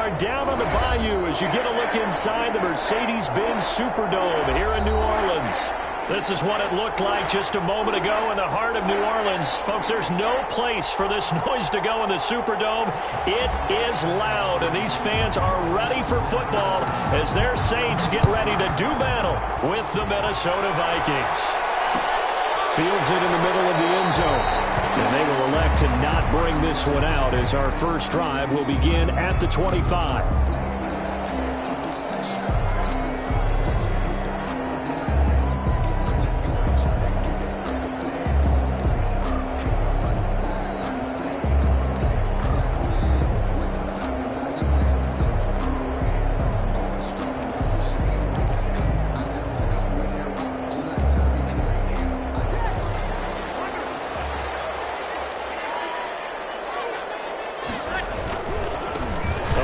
are down on the bayou as you get a look inside the Mercedes-Benz Superdome here in New Orleans. This is what it looked like just a moment ago in the heart of New Orleans. Folks, there's no place for this noise to go in the Superdome. It is loud, and these fans are ready for football as their Saints get ready to do battle with the Minnesota Vikings. Fields it in the middle of the end zone. And they will elect to not bring this one out as our first drive will begin at the 25.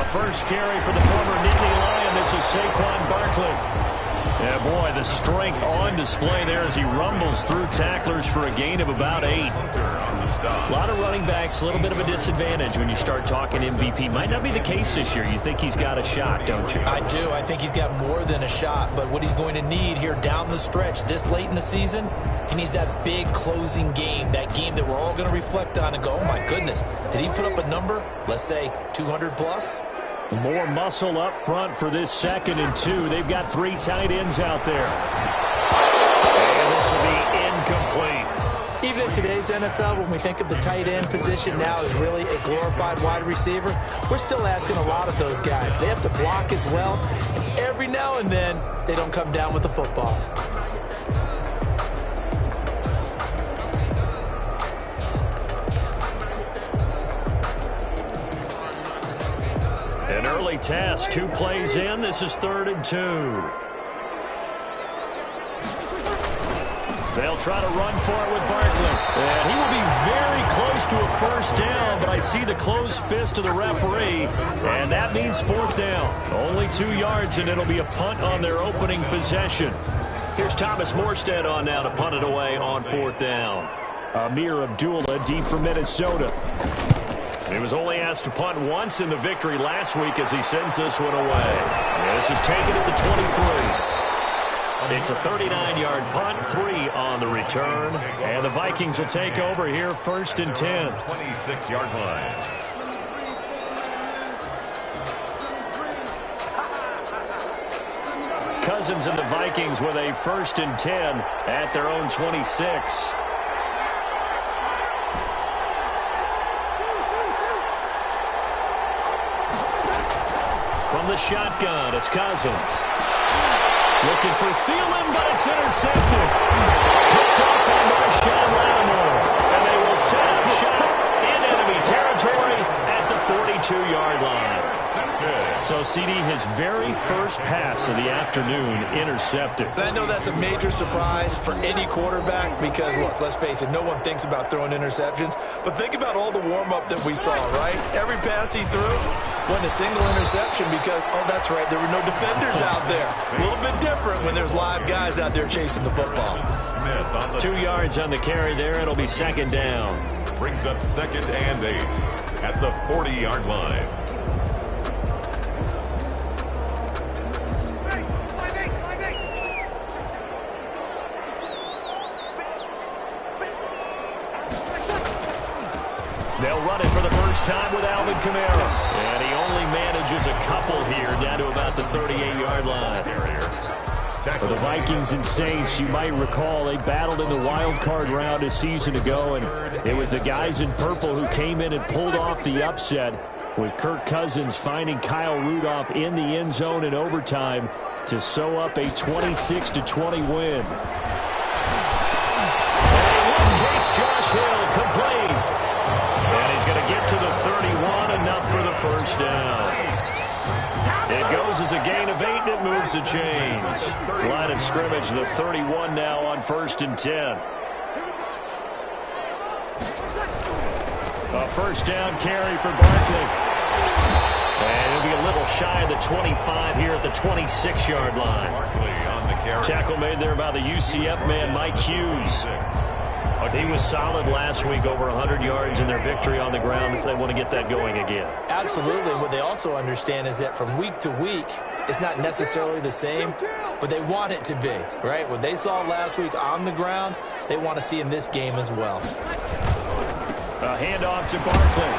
First carry for the former Nittany Lion. This is Saquon Barkley. Yeah, boy, the strength on display there as he rumbles through tacklers for a gain of about 8. A lot of running backs, a little bit of a disadvantage when you start talking MVP. Might not be the case this year. You think he's got a shot, don't you? I do. I think he's got more than a shot. But what he's going to need here down the stretch this late in the season, he needs that big closing game, that game that we're all going to reflect on and go, oh, my goodness, did he put up a number, let's say 200 plus? More muscle up front for this 2nd and 2. They've got 3 tight ends out there. And this will be incomplete. Even in today's NFL, when we think of the tight end position now as really a glorified wide receiver, we're still asking a lot of those guys. They have to block as well, and every now and then they don't come down with the football. An early test, 2 plays in. This is 3rd and 2. They'll try to run for it with Barkley. And he will be very close to a first down, but I see the closed fist of the referee, and that means 4th down. Only 2 yards, and it'll be a punt on their opening possession. Here's Thomas Morstead on now to punt it away on 4th down. Amir Abdullah deep for Minnesota. He was only asked to punt once in the victory last week as he sends this one away. This is taken at the 23. It's a 39-yard punt, 3 on the return. And the Vikings will take over here 1st and 10. 26-yard line. Cousins and the Vikings with a 1st and 10 at their own 26. From the shotgun, it's Cousins. Looking for Thielen, but it's intercepted. Picked up by Marshawn Lattimore. And they will set up shop in enemy territory at the 42-yard line. So, CD, his very first pass of the afternoon intercepted. And I know that's a major surprise for any quarterback because, look, let's face it, no one thinks about throwing interceptions. But think about all the warm-up that we saw, right? Every pass he threw wasn't a single interception because, oh, that's right, there were no defenders out there. A little bit different when there's live guys out there chasing the football. 2 yards on the carry there. It'll be 2nd down. Brings up 2nd and 8 at the 40-yard line. They'll run it for the first time with Alvin Kamara. And he only manages a couple here down to about the 38-yard line. For the Vikings and Saints, you might recall they battled in the wild card round a season ago, and it was the guys in purple who came in and pulled off the upset, with Kirk Cousins finding Kyle Rudolph in the end zone in overtime to sew up a 26-20 win. And he Josh Hill complete. And he's going to get to the 31, enough for the first down. It goes as a gain of 8, and it moves the chains. Line of scrimmage, the 31 now on 1st and 10. A first down carry for Barkley. And it'll be a little shy of the 25 here at the 26-yard line. Tackle made there by the UCF man, Mike Hughes. He was solid last week, over 100 yards in their victory on the ground. They want to get that going again. Absolutely. What they also understand is that from week to week, it's not necessarily the same, but they want it to be, right? What they saw last week on the ground, they want to see in this game as well. A handoff to Barkley.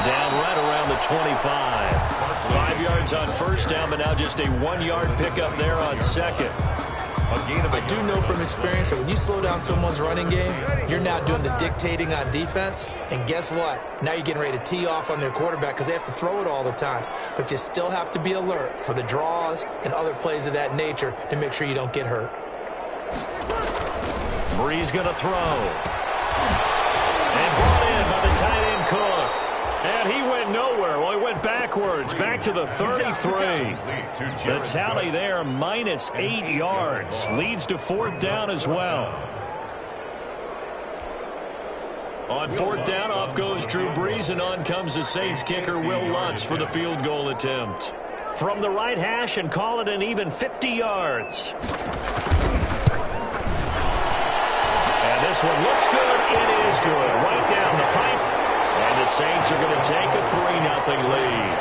Down right around the 25. 5 yards on first down, but now just a 1-yard pickup there on second. I do know from experience that when you slow down someone's running game, you're now doing the dictating on defense. And guess what? Now you're getting ready to tee off on their quarterback because they have to throw it all the time. But you still have to be alert for the draws and other plays of that nature to make sure you don't get hurt. Breeze going to throw. And brought in by the tight end Cook. And he went nowhere. Well, he went backwards, back to the 33. The tally there, minus 8 yards. Leads to fourth down as well. On fourth down, off goes Drew Brees, and on comes the Saints kicker, Will Lutz, for the field goal attempt. From the right hash, and call it an even 50 yards. And this one looks good. It is good. Right down the pipe. And the Saints are going to take a 3-0 lead.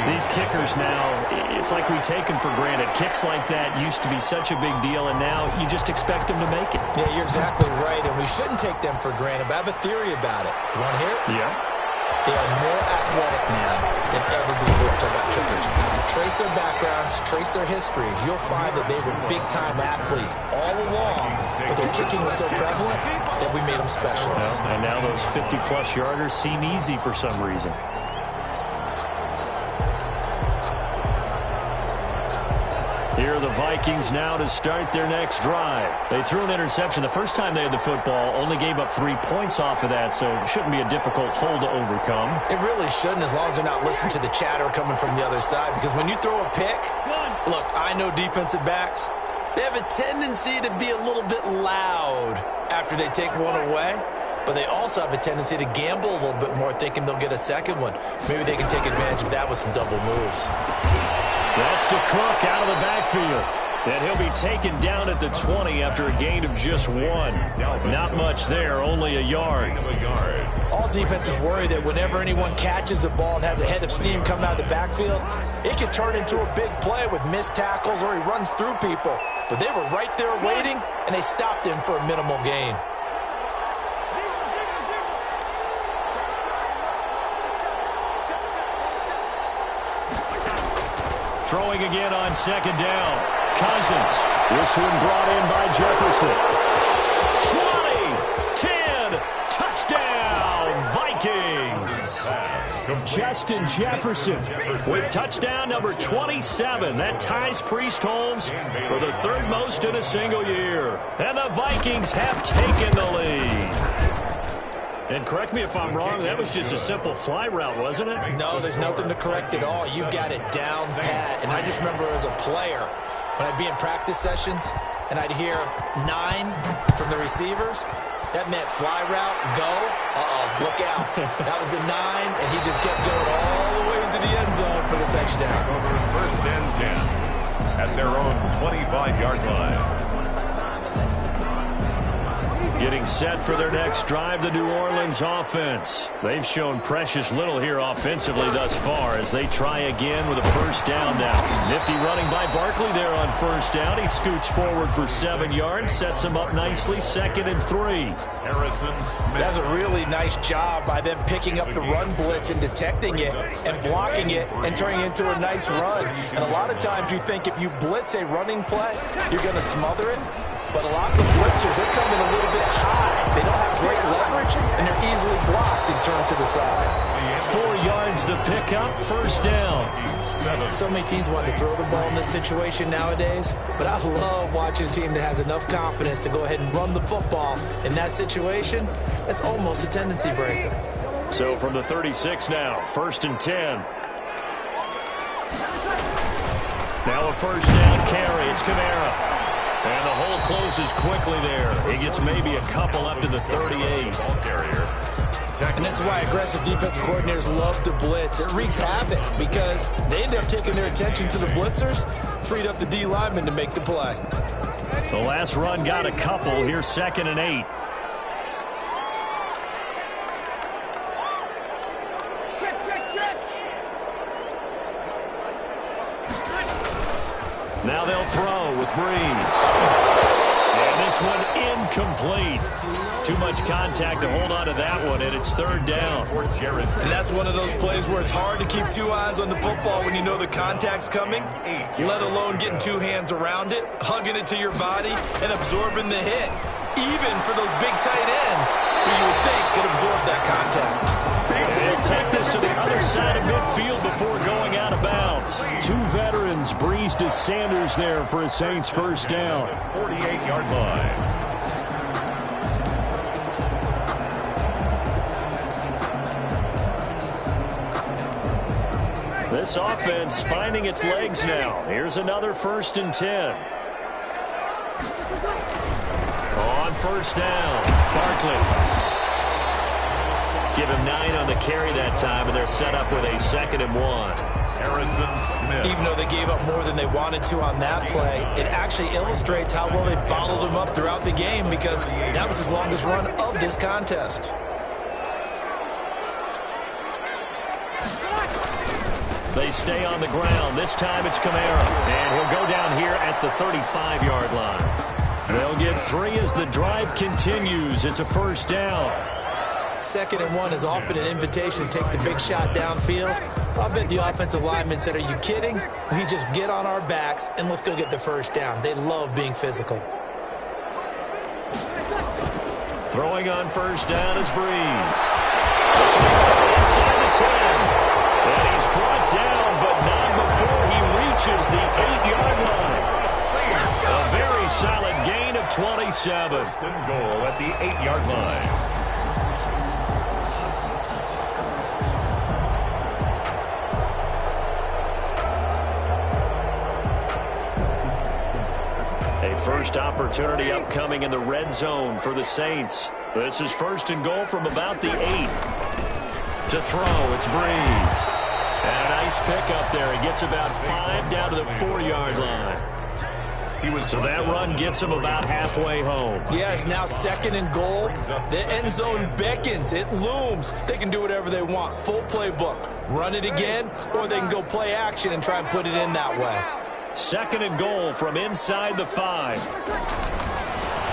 These kickers now, it's like we take them for granted. Kicks like that used to be such a big deal, and now you just expect them to make it. Yeah, you're exactly right, and we shouldn't take them for granted, but I have a theory about it. You want to hear it? Yeah. They are more athletic now than ever before. Talk about kickers. Trace their backgrounds, trace their histories. You'll find that they were big-time athletes all along, but their kicking was so prevalent that we made them specialists. Well, and now those 50-plus yarders seem easy for some reason. Here are the Vikings now to start their next drive. They threw an interception the first time they had the football, only gave up 3 points off of that, so it shouldn't be a difficult hole to overcome. It really shouldn't, as long as they're not listening to the chatter coming from the other side, because when you throw a pick, look, I know defensive backs, they have a tendency to be a little bit loud after they take one away, but they also have a tendency to gamble a little bit more, thinking they'll get a second one. Maybe they can take advantage of that with some double moves. That's to Cook out of the backfield. And he'll be taken down at the 20 after a gain of just 1. Not much there, only a yard. All defenses worry that whenever anyone catches the ball and has a head of steam coming out of the backfield, it can turn into a big play with missed tackles or he runs through people. But they were right there waiting, and they stopped him for a minimal gain. Throwing again on second down. Cousins. This one brought in by Jefferson. 20, 10, touchdown, Vikings. Justin Jefferson with touchdown number 27. That ties Priest Holmes for the third most in a single year. And the Vikings have taken the lead. And correct me if I'm wrong, that was just a simple fly route, wasn't it? No, there's nothing to correct at all. You've got it down pat. And I just remember as a player, when I'd be in practice sessions and I'd hear 9 from the receivers, that meant fly route, go, look out. That was the 9, and he just kept going all the way into the end zone for the touchdown. Over first and 10 at their own 25-yard line. Getting set for their next drive, the New Orleans offense. They've shown precious little here offensively thus far as they try again with a first down now. Nifty running by Barkley there on first down. He scoots forward for 7 yards, sets him up nicely, 2nd and 3. Harrison Smith. That's a really nice job by them picking up the run blitz and detecting it and blocking it and turning it into a nice run. And a lot of times you think if you blitz a running play, you're going to smother it. But a lot of the blitzers, they come in a little bit high. They don't have great leverage, and they're easily blocked and turned to the side. 4 yards the pickup, first down. So many teams want to throw the ball in this situation nowadays, but I love watching a team that has enough confidence to go ahead and run the football. In that situation, that's almost a tendency breaker. So from the 36 now, 1st and 10. Now a first down carry. It's Kamara. And the hole closes quickly there. He gets maybe a couple up to the 38. Ball carrier. And this is why aggressive defensive coordinators love to blitz. It wreaks havoc because they end up taking their attention to the blitzers, freed up the D lineman to make the play. The last run got a couple. Here's 2nd and 8. Now they'll throw with Breeze. And this one incomplete. Too much contact to hold on to that one, and it's third down. And that's one of those plays where it's hard to keep two eyes on the football when you know the contact's coming, let alone getting two hands around it, hugging it to your body, and absorbing the hit, even for those big tight ends who you would think could absorb that contact. They'll take this to the other side of midfield before going out of bounds. Two veterans, Breeze to Sanders there for a Saints first down. 48-yard line. This offense finding its legs now. Here's another 1st and 10. On first down, Barkley. Give him 9 on the carry that time, and they're set up with a 2nd and 1. Harrison Smith. Even though they gave up more than they wanted to on that play, it actually illustrates how well they bottled them up throughout the game because that was his longest run of this contest. They stay on the ground. This time it's Kamara. And he'll go down here at the 35-yard line. They'll get 3 as the drive continues. It's a first down. 2nd and 1 is often an invitation to take the big shot downfield. I bet the offensive linemen said, are you kidding? We just get on our backs and let's go get the first down. They love being physical. Throwing on first down is Breeze. This will be inside the 10. And he's brought down, but not before he reaches the 8-yard line. A very solid gain of 27. First and goal at the 8-yard line. A first opportunity upcoming in the red zone for the Saints. This is 1st and goal from about the 8. To throw, it's Breeze. And a nice pick up there. He gets about 5 down to the 4-yard line. So that run gets him about halfway home. Yeah, it's now 2nd and goal. The end zone beckons. It looms. They can do whatever they want. Full playbook. Run it again, or they can go play action and try and put it in that way. 2nd and goal from inside the 5.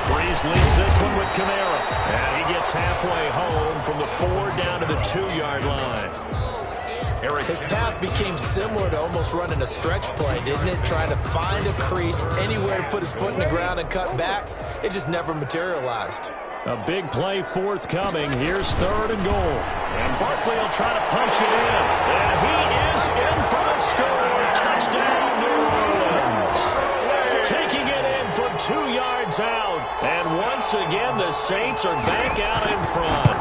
Breeze leads this one with Kamara. And he gets halfway home from the 4 down to the 2-yard line. His path became similar to almost running a stretch play, didn't it? Trying to find a crease, anywhere to put his foot in the ground and cut back. It just never materialized. A big play forthcoming. Here's 3rd and goal. And Barkley will try to punch it in. And he is in for the score. Touchdown, New Orleans. Taking it in from 2 yards out. And once again, the Saints are back out in front.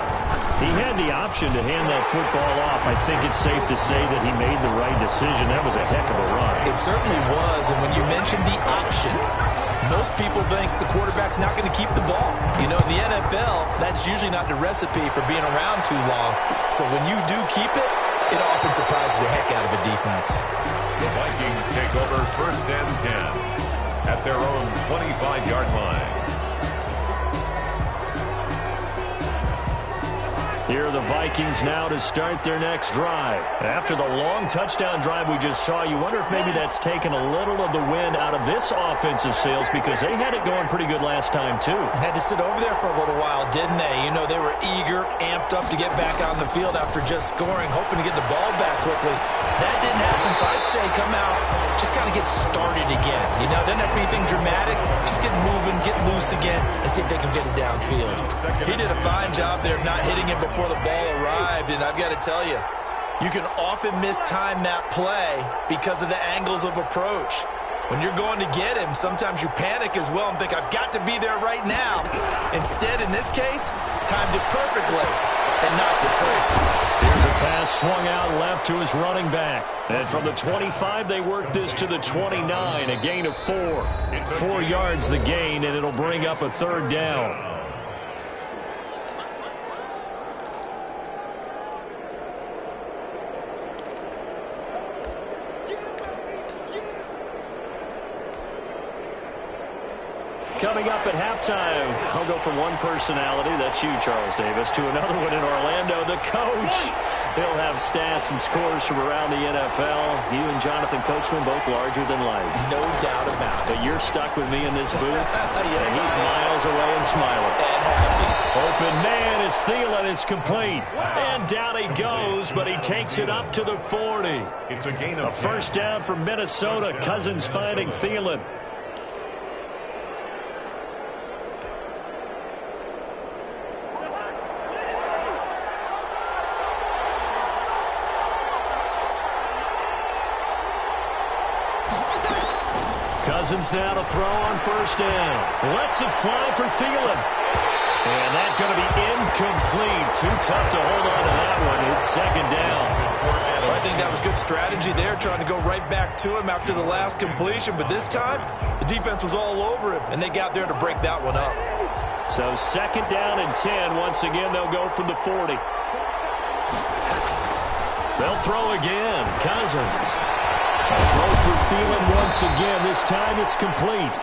He had the option to hand that football off. I think it's safe to say that he made the right decision. That was a heck of a run. It certainly was. And when you mentioned the option, most people think the quarterback's not going to keep the ball. You know, in the NFL, that's usually not the recipe for being around too long. So when you do keep it, it often surprises the heck out of a defense. The Vikings take over 1st and 10 at their own 25-yard line. Here are the Vikings now to start their next drive. After the long touchdown drive we just saw, you wonder if maybe that's taken a little of the wind out of this offensive sails because they had it going pretty good last time, too. Had to sit over there for a little while, didn't they? You know, they were eager, amped up to get back on the field after just scoring, hoping to get the ball back quickly. That didn't happen, so I'd say come out, just kind of get started again. You know, doesn't have to be anything dramatic. Just get moving, get loose again, and see if they can get it downfield. He did a fine job there of not hitting it before the ball arrived, and I've got to tell you, you can often mistime that play because of the angles of approach. When you're going to get him, sometimes you panic as well and think, I've got to be there right now. Instead, in this case, timed it perfectly and knocked it free. Here's a pass swung out left to his running back. And from the 25, they work this to the 29, a gain of 4. 4 yards the gain, and it'll bring up a 3rd down. Coming up at halftime, I'll go from one personality, that's you, Charles Davis, to another one in Orlando, the coach. He'll have stats and scores from around the NFL. You and Jonathan Coachman, both larger than life. No doubt about it. But you're stuck with me in this booth, yes, and he's miles away and smiling. And happy. Open man is Thielen. It's complete. And down he goes, but he takes it up to the 40. It's a gain of 10. First down for Minnesota. Cousins finding Thielen. Cousins now to throw on first down. Lets it fly for Thielen. And that's going to be incomplete. Too tough to hold on to that one. It's second down. I think that was good strategy there, trying to go right back to him after the last completion. But this time, the defense was all over him, and they got there to break that one up. So second down and 10. Once again, they'll go from the 40. They'll throw again. Cousins. A throw for Thielen once again. This time it's complete.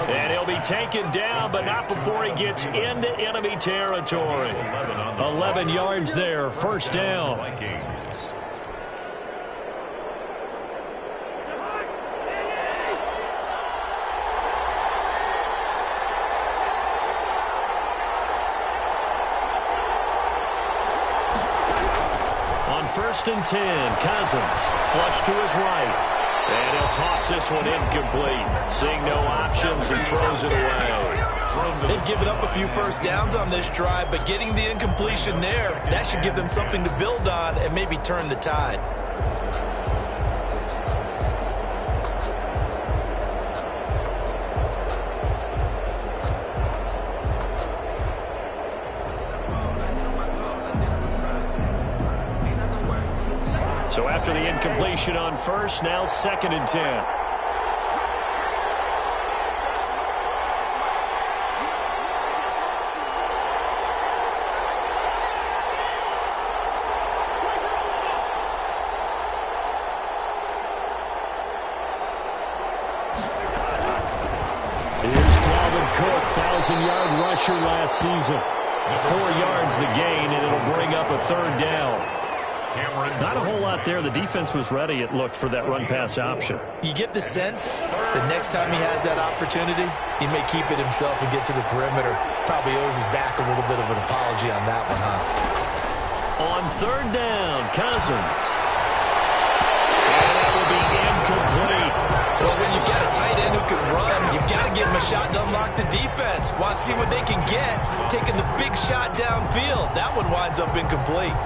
And he'll be taken down, but not before he gets into enemy territory. 11 yards there, first down. On first and 10, Cousins flush to his right. And he'll toss this one incomplete. Seeing no options, he throws it away. They've given up a few first downs on this drive, but getting the incompletion there, that should give them something to build on and maybe turn the tide. So after the incompletion on first, now second and 10. Here's Dalvin Cook, 1,000-yard rusher last season. 4 yards the gain, and it'll bring up a third down. Not a whole lot there. The defense was ready, it looked, for that run-pass option. You get the sense that next time he has that opportunity, he may keep it himself and get to the perimeter. Probably owes his back a little bit of an apology on that one, huh? On third down, Cousins. And that will be incomplete. Well, when you've got a tight end who can run, you've got to give him a shot to unlock the defense. Want to see what they can get, taking the big shot downfield. That one winds up incomplete.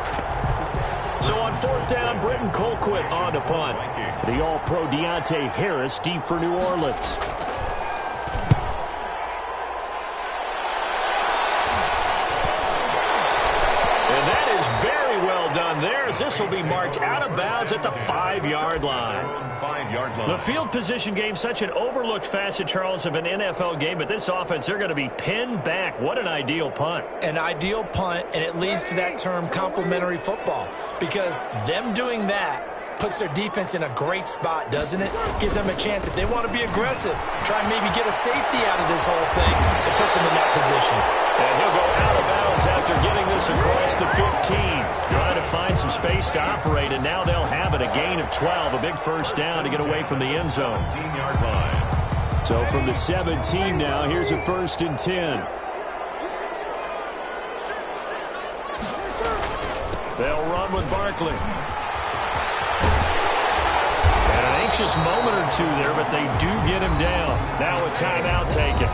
So on fourth down, Britton Colquitt on to punt. The All-Pro Deontay Harris deep for New Orleans. And that is very well done there, as this will be marked out of bounds at the 5-yard line. The field position game, such an overlooked facet, Charles, of an NFL game, but this offense, they're going to be pinned back. What an ideal punt. An ideal punt, and it leads to that term complementary football, because them doing that puts their defense in a great spot, doesn't it? Gives them a chance, if they want to be aggressive, try and maybe get a safety out of this whole thing. It puts them in that position. And he'll go out of bounds after getting this across the 15. Trying to find some space to operate, and now they'll have it. A gain of 12, a big first down to get away from the end zone. 15-yard line. So from the 17 now, here's a first and 10. They'll run with Barkley. And an anxious moment or two there, but they do get him down. Now a timeout taken.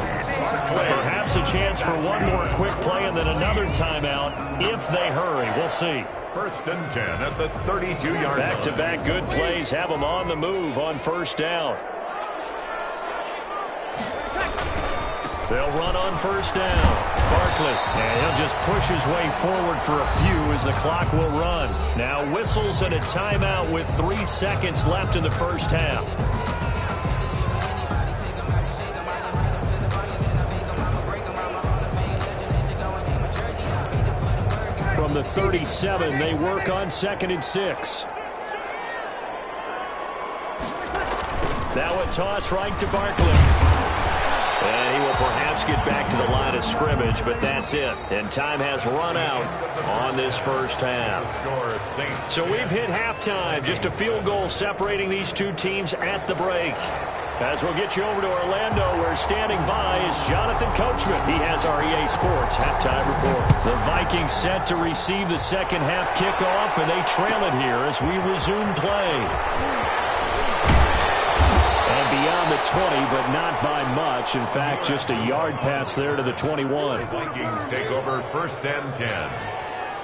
Perhaps a chance for one more quick play and then another timeout if they hurry. We'll see. First and 10 at the 32-yard line. Back-to-back good plays have them on the move on first down. They'll run on first down. Barkley, and he'll just push his way forward for a few as the clock will run. Now whistles and a timeout with 3 seconds left in the first half. From the 37, they work on second and 6. Now a toss right to Barkley. And he will perhaps get back to the line of scrimmage, but that's it. And time has run out on this first half. So we've hit halftime. Just a field goal separating these two teams at the break. As we'll get you over to Orlando, where standing by is Jonathan Coachman. He has our EA Sports halftime report. The Vikings set to receive the second half kickoff, and they trail it here as we resume play. And beyond the 20, but not by much. In fact, just a yard pass there to the 21. The Vikings take over first and 10.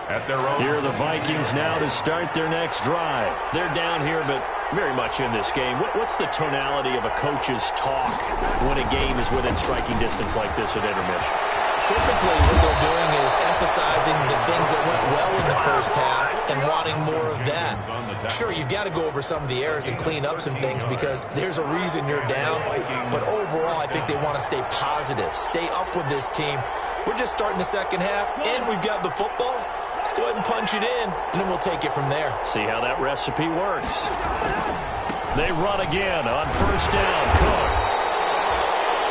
At their own. Here are the Vikings now to start their next drive. They're down here, but very much in this game. What's the tonality of a coach's talk when a game is within striking distance like this at intermission? Typically, what they're doing is emphasizing the things that went well in the first half and wanting more of that. Sure, you've got to go over some of the errors and clean up some things because there's a reason you're down. But overall, I think they want to stay positive, stay up with this team. We're just starting the second half, and we've got the football. Let's go ahead and punch it in, and then we'll take it from there. See how that recipe works. They run again on first down. Cook.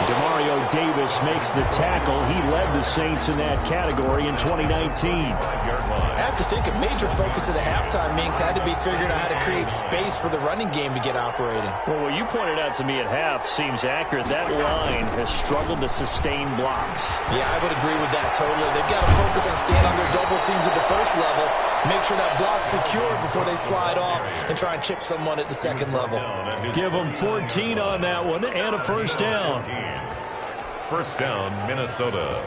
Demario Davis makes the tackle. He led the Saints in that category in 2019. I have to think a major focus of the halftime meetings had to be figuring out how to create space for the running game to get operating. Well, what you pointed out to me at half seems accurate. That line has struggled to sustain blocks. Yeah, I would agree with that totally. They've got to focus on staying on their double teams at the first level, make sure that block's secure before they slide off and try and chip someone at the second level. Give them 14 on that one and a first down. First down, Minnesota.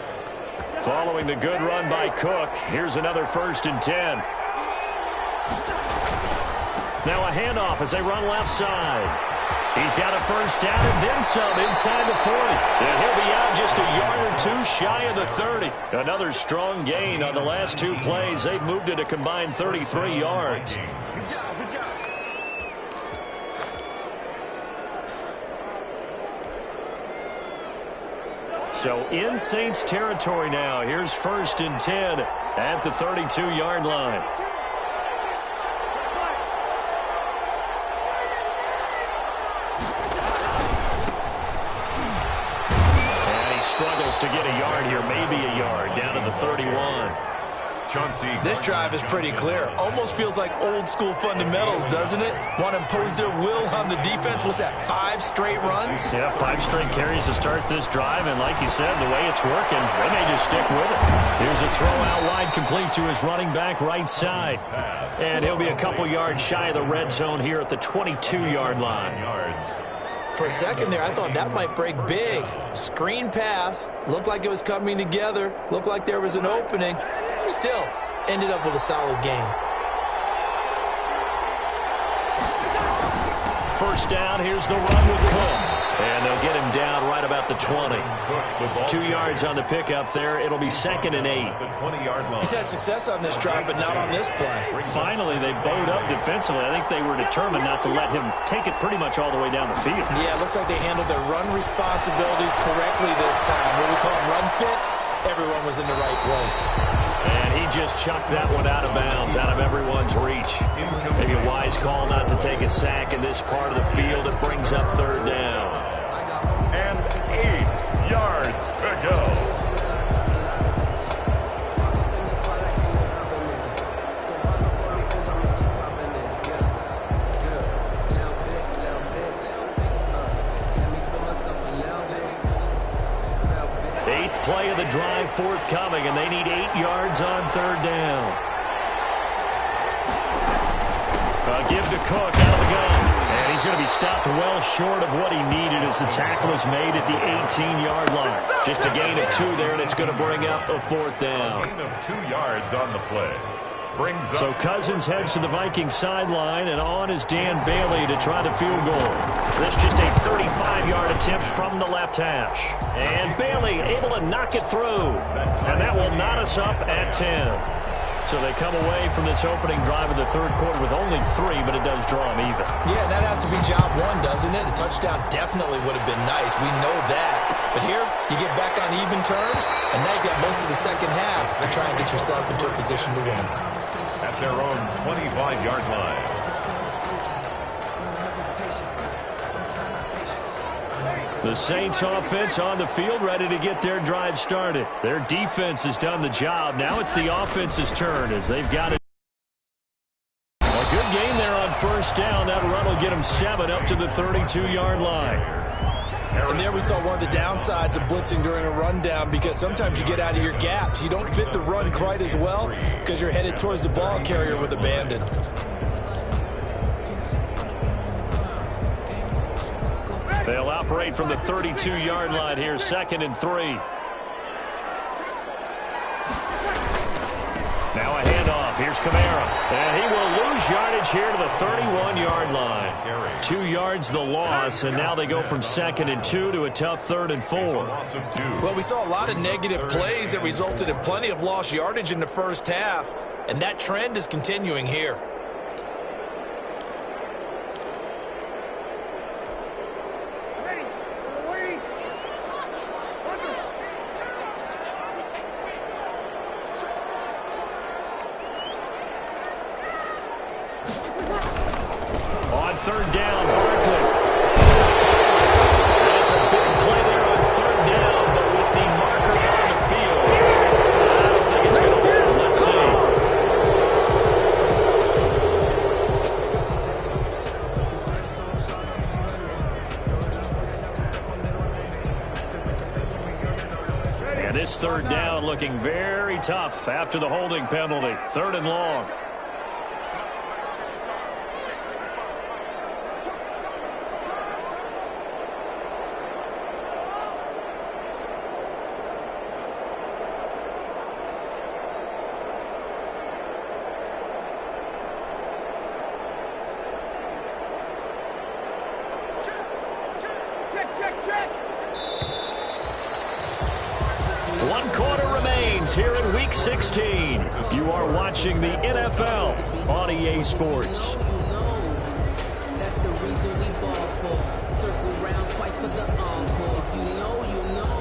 Following the good run by Cook, here's another first and 10. Now a handoff as they run left side. He's got a first down and then some inside the 40. And he'll be out just a yard or two shy of the 30. Another strong gain on the last two plays. They've moved it a combined 33 yards. So in Saints territory now. Here's first and 10 at the 32-yard line. And he struggles to get a yard here, maybe a yard, down to the 31. This drive is pretty clear. Almost feels like old school fundamentals, doesn't it? Want to impose their will on the defense. What's that, 5 straight runs? Yeah, 5 straight carries to start this drive. And like you said, the way it's working, they may just stick with it. Here's a throw out wide, complete to his running back right side. And he'll be a couple yards shy of the red zone here at the 22-yard line. For a second there, I thought that might break big. Screen pass. Looked like it was coming together. Looked like there was an opening. Still, ended up with a solid game. First down, here's the run with Cook. And they'll get him down right about the 20. 2 yards on the pickup there. It'll be second and 8. He's had success on this drive, but not on this play. Finally, they bowed up defensively. I think they were determined not to let him take it pretty much all the way down the field. Yeah, it looks like they handled their run responsibilities correctly this time. What we call run fits, everyone was in the right place. And he just chucked that one out of bounds, out of everyone's reach. Maybe a wise call not to take a sack in this part of the field. It brings up third down. And 8 yards to go. Play of the drive forthcoming, and they need 8 yards on third down. Give to Cook out of the gun. And he's going to be stopped well short of what he needed as the tackle is made at the 18-yard line. Just a gain of 2 there, and it's going to bring up a fourth down. A gain of 2 yards on the play. So Cousins heads to the Vikings sideline, and on is Dan Bailey to try the field goal. This just a 35-yard attempt from the left hash. And Bailey able to knock it through. And that will knot us up at 10. So they come away from this opening drive of the third quarter with only 3, but it does draw them even. Yeah, and that has to be job 1, doesn't it? A touchdown definitely would have been nice. We know that. But here, you get back on even terms, and now you've got most of the second half to try and get yourself into a position to win. At their own 25-yard line. The Saints offense on the field, ready to get their drive started. Their defense has done the job. Now it's the offense's turn as they've got it. A good game there on first down. That run will get them 7 up to the 32-yard line. And there we saw one of the downsides of blitzing during a rundown, because sometimes you get out of your gaps. You don't fit the run quite as well because you're headed towards the ball carrier with abandon. They'll operate from the 32-yard line here, 2nd and 3. Now a handoff. Here's Kamara. And he will lose yardage here to the 31-yard line. 2 yards the loss, and now they go from 2nd and 2 to a tough 3rd and 4. Well, we saw a lot of negative plays that resulted in plenty of lost yardage in the first half, and that trend is continuing here. On 3rd down, Barkley. That's a big play there on 3rd down, but with the marker on the field, I don't think it's going to hold. Let's see. And this 3rd down looking very tough after the holding penalty. 3rd and long. One quarter remains here in Week 16. You are watching the NFL on EA Sports. That's the reason we ball for. Circle round twice for the encore. If you know, you know.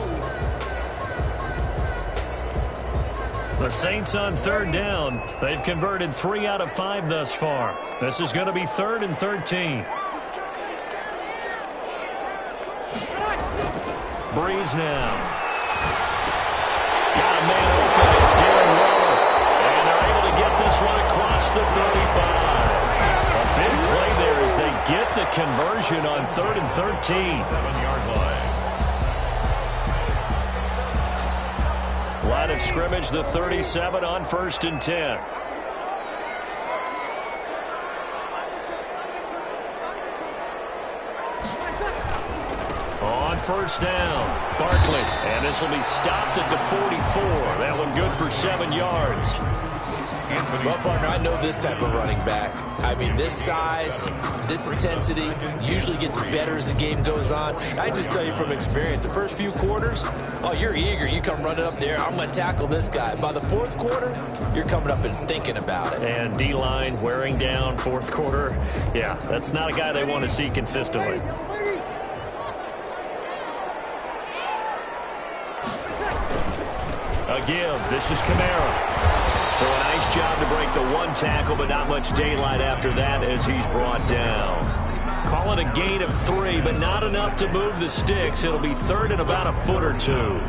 The Saints on 3rd down. They've converted 3 out of 5 thus far. This is going to be 3rd and 13. Breeze now. Got a man open. It's Darren Waller. And they're able to get this one across the 35. A big play there as they get the conversion on 3rd and 13. 7-yard line. Line of scrimmage, the 37 on 1st and 10. On 1st down, Barkley. And this will be stopped at the 44. That one good for 7 yards. Well, partner, I know this type of running back. I mean, this size, this intensity usually gets better as the game goes on. I just tell you from experience, the first few quarters, oh, you're eager. You come running up there, I'm going to tackle this guy. By the 4th quarter, you're coming up and thinking about it. And D-line wearing down 4th quarter. Yeah, that's not a guy they want to see consistently. A give. This is Kamara. So a nice job to break the 1 tackle, but not much daylight after that as he's brought down. Call it a gain of 3, but not enough to move the sticks. It'll be 3rd and about a foot or 2.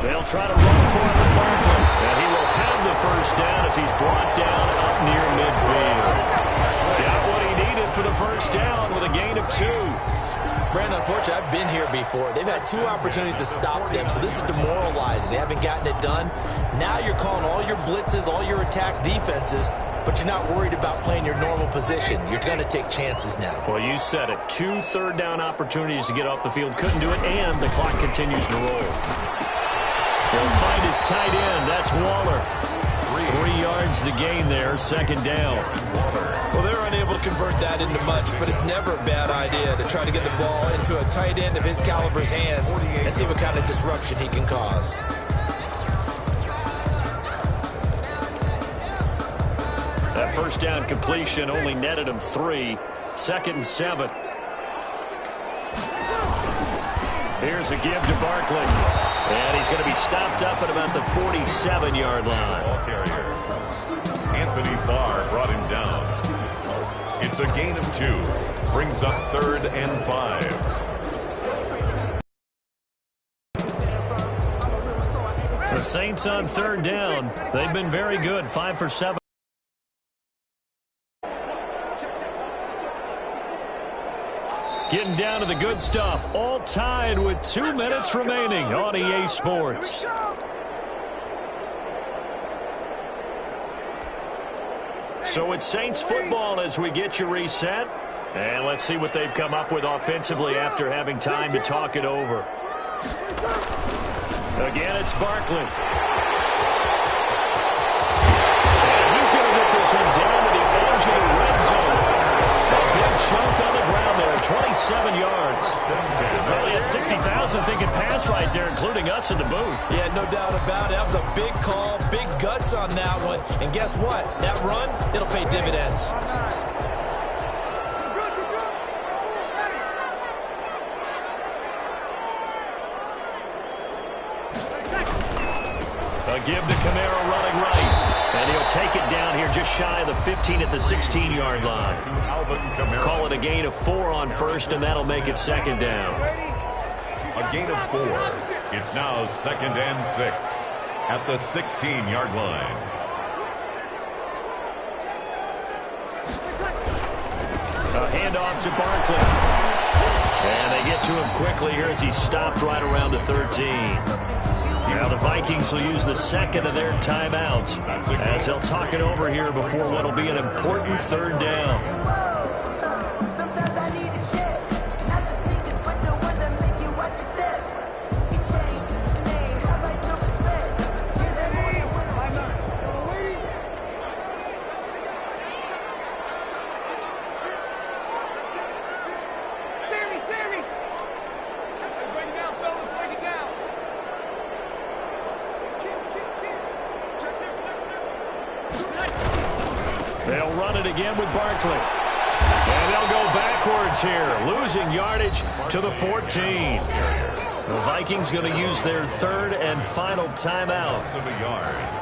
They'll try to run for it with Barkley. And he will have the 1st down as he's brought down up near midfield. Got what he needed for the 1st down with a gain of 2. Brandon, unfortunately, I've been here before. They've had 2 opportunities to stop them, so this is demoralizing. They haven't gotten it done. Now you're calling all your blitzes, all your attack defenses, but you're not worried about playing your normal position. You're going to take chances now. Well, you said it. 2 3rd down opportunities to get off the field. Couldn't do it, and the clock continues to roll. He'll find his tight end. That's Waller. 3 yards the gain there, 2nd down. Well, they're unable to convert that into much, but it's never a bad idea to try to get the ball into a tight end of his caliber's hands and see what kind of disruption he can cause. That first down completion only netted him 3. 2nd and 7. Here's a give to Barkley. And he's going to be stopped up at about the 47-yard line. Ball carrier. Anthony Barr brought him down. It's a gain of 2. Brings up 3rd and 5. The Saints on 3rd down. They've been very good. 5 for 7. Getting down to the good stuff. All tied with 2 minutes remaining on EA Sports. So it's Saints football as we get you reset. And let's see what they've come up with offensively after having time to talk it over. Again, it's Barkley. And he's going to get this one down to the edge of the red zone. A big chunk on the ground there, 27 yards. Probably had 60,000 thinking pass right there, including us in the booth. Yeah, no doubt about it. That was a big call, big guts on that one. And guess what? That run, it'll pay dividends. A give to Kamara running right. And he'll take it down here just shy of the 15 at the 16-yard line. Call it a gain of 4 on first, and that'll make it 2nd down. A gain of 4. It's now 2nd and 6 at the 16-yard line. A handoff to Barkley. And they get to him quickly here as he's stopped right around the 13. Now the Vikings will use the 2nd of their timeouts as they'll talk it over here before what will be an important 3rd down. Sometimes I need a check. Not the sneakers, but the ones that make you watch your step. You change the name, have I no respect? You're the Sammy! Break it down, fellas, break it down. They'll run it again with Barkley. And they'll go backwards here, losing yardage to the 14. The Vikings going to use their 3rd and final timeout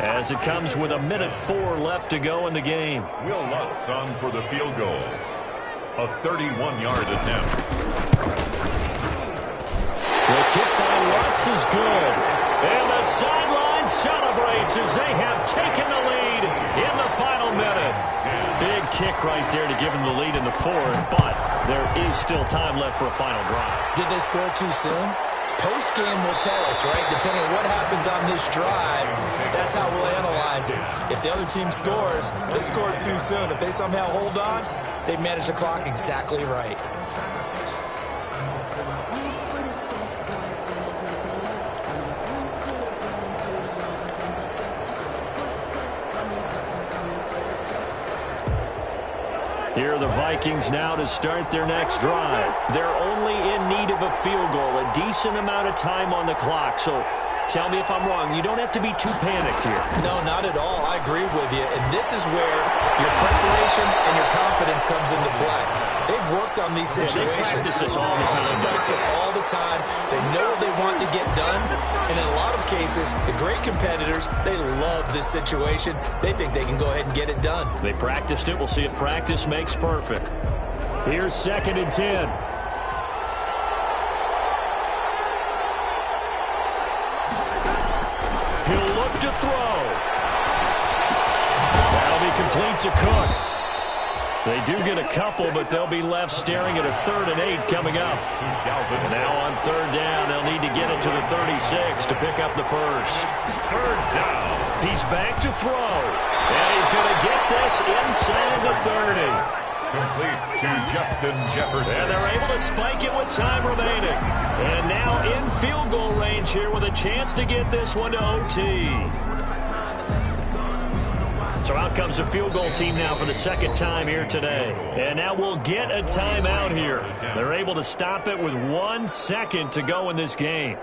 as it comes with 1:04 left to go in the game. Will Lutz on for the field goal. A 31-yard attempt. The kick by Lutz is good. And the sideline celebrates as they have taken the lead in the final minute. Big kick right there to give them the lead in the 4th, but there is still time left for a final drive. Did they score too soon? Post-game will tell us, right? Depending on what happens on this drive, that's how we'll analyze it. If the other team scores, they scored too soon. If they somehow hold on, they manage the clock exactly right. Here are the Vikings now to start their next drive. They're only in need of a field goal, a decent amount of time on the clock. So tell me if I'm wrong. You don't have to be too panicked here. No, not at all. I agree with you. And this is where your preparation and your confidence comes into play. They've worked on these situations. They practice this all the time. They practice it all the time. They know what they want to get done. And in a lot of cases, the great competitors, they love this situation. They think they can go ahead and get it done. They practiced it. We'll see if practice makes perfect. Here's 2nd and 10. He'll look to throw. That'll be complete to Cook. They do get a couple, but they'll be left staring at a 3rd and 8 coming up. Now on 3rd down, they'll need to get it to the 36 to pick up the first. 3rd down. He's back to throw. And he's going to get this inside the 30. Complete to Justin Jefferson. And they're able to spike it with time remaining. And now in field goal range here with a chance to get this one to OT. So out comes the field goal team now for the 2nd time here today. And now we'll get a timeout here. They're able to stop it with 1 second to go in this game.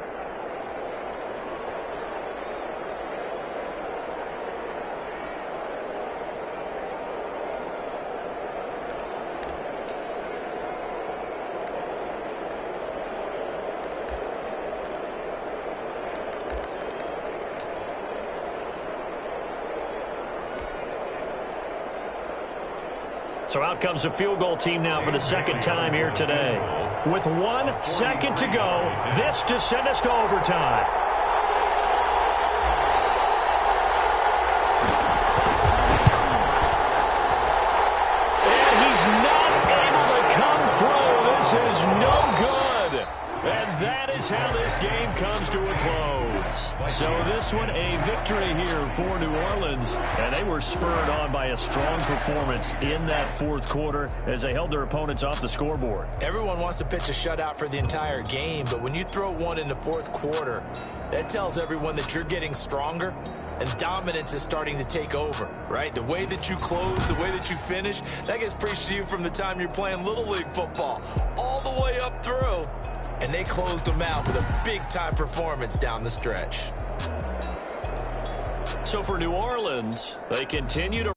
So out comes a field goal team now for the second time here today. With 1 second to go, this to send us to overtime. And he's not able to come through. This is no good. And that is how this game comes to a close. So this one a victory here for New Orleans. And they were spurred on by a strong performance in that fourth quarter as they held their opponents off the scoreboard. Everyone wants to pitch a shutout for the entire game, but when you throw one in the fourth quarter, that tells everyone that you're getting stronger and dominance is starting to take over, right? The way that you close, the way that you finish, that gets preached to you from the time you're playing Little League football all the way up through. And they closed them out with a big-time performance down the stretch. So for New Orleans, they continue to